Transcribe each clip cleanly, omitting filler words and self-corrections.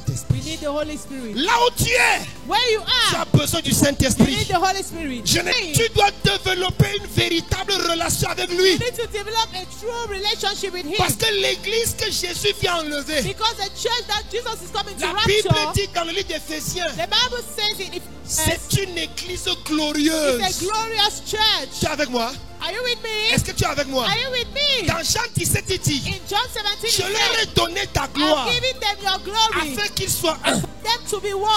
Saint-Esprit. Là où tu es, tu as besoin du Saint-Esprit. Tu dois développer une véritable relation avec lui. Parce que l'église que Jésus vient enlever, la Bible dit dans le livre d'Éphésiens, c'est une église glorieuse. Tu es avec moi? Est-ce que tu es avec moi? Dans Jean 17, il dit, je leur ai donné ta gloire afin qu'ils soient un.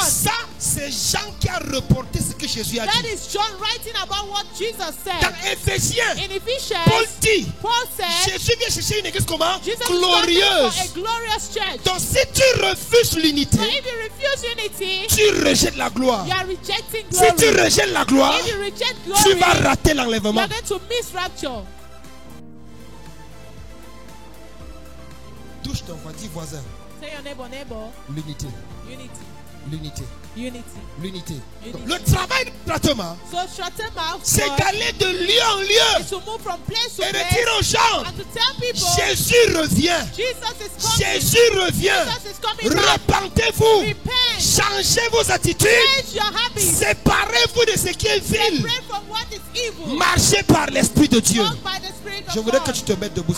Ça, c'est Jean qui a reporté ce que Jésus a dit. Dans Éphésiens, Paul dit, Jésus vient chercher une église comment? Glorieuse. Donc si tu refuses l'unité, tu rejettes la gloire. Si tu rejettes la gloire, tu vas rater l'enlèvement. Touche ton voisin. L'unité. L'unité. L'unité. Le travail de Stratoma, c'est d'aller de lieu en lieu et de dire aux gens, Jésus revient. Jésus revient. Repentez-vous. Changez vos attitudes. Séparez-vous de ce qui est vil. Marchez par l'Esprit de Dieu. Je voudrais que tu te mettes debout.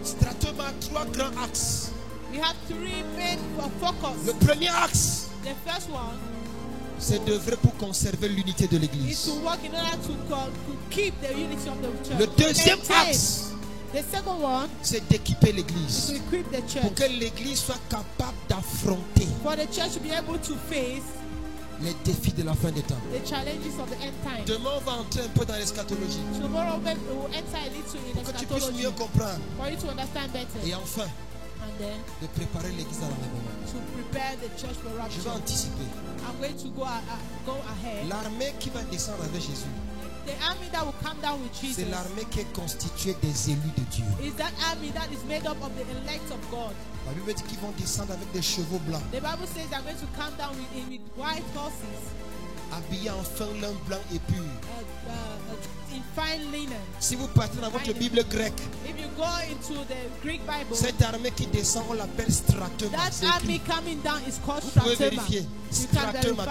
Stratoma a 3 grands axes. Le premier axe, c'est d'œuvrer pour conserver l'unité de l'église. Le deuxième axe, c'est d'équiper l'église pour que l'église soit capable d'affronter les défis de la fin des temps. Demain, on va entrer un peu dans l'eschatologie pour que tu puisses mieux comprendre. Et enfin, de préparer l'église à l'enlèvement. Je vais anticiper. L'armée qui va descendre avec Jésus, c'est l'armée qui est constituée des élus de Dieu. La Bible dit qu'ils vont descendre avec des chevaux blancs, habillés en fin lin blanc et pur. Si vous partez dans votre Bible grecque, cette armée qui descend, on l'appelle Stratoma. Vous pouvez vérifier. Stratoma.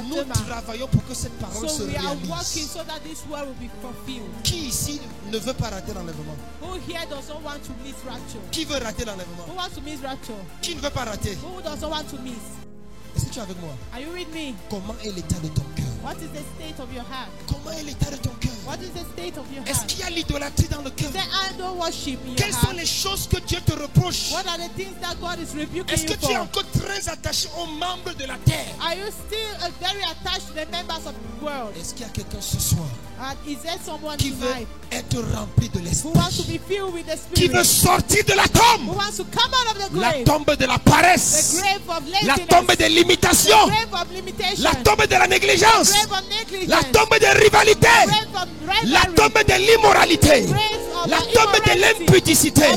Nous travaillons pour que cette parole se réalise. Qui ici ne veut pas rater l'enlèvement? Qui veut rater l'enlèvement? Qui ne veut pas rater? Est-ce que tu es avec moi? Comment est l'état de ton cœur? Comment est l'état de ton cœur? Est-ce qu'il y a l'idolâtrie dans le cœur? Quelles sont les choses que Dieu te reproche? Est-ce que tu es encore très attaché aux membres de la terre? Est-ce qu'il y a quelqu'un ce soir qui veut être rempli de l'esprit, qui veut sortir de la tombe, la tombe de la paresse, la tombe de l'imitation, la tombe de la négligence, la tombe de rivalité, la tombe de l'immoralité, la tombe de l'impudicité,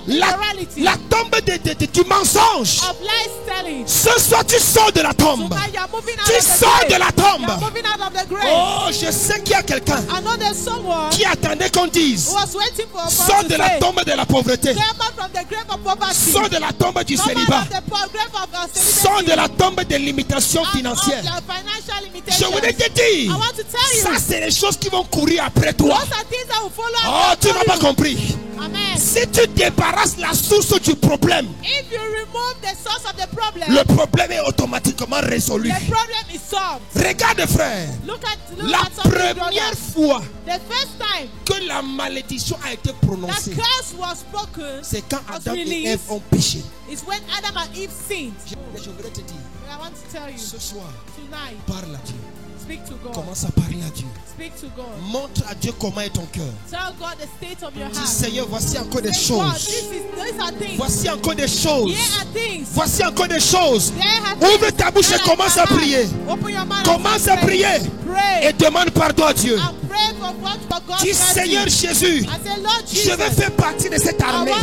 la tombe du mensonge. Ce soir tu sors de la tombe. Tu sors de la tombe. Oh, je sais qu'il y a quelqu'un qui attendait qu'on dise: sors de la tombe de la pauvreté, sors de la tombe du célibat, sors de la tombe de l'imitation financière. Je voudrais te dire, ça c'est les choses qui vont courir après toi. Oh, tu n'as pas compris. Si tu débarrasses la source du problème, le problème est automatiquement résolu. Regarde frère, la première fois que la malédiction a été prononcée, c'est quand Adam et Ève ont péché. Je voudrais te dire, ce soir, parle à Dieu. Commence à parler à Dieu. Montre à Dieu comment est ton cœur. Dis Seigneur, voici encore des choses. Voici encore des choses. Voici encore des choses. Ouvre ta bouche et commence à prier. Commence à prier et demande pardon à Dieu. Dis Seigneur Jésus, je veux faire partie de cette armée.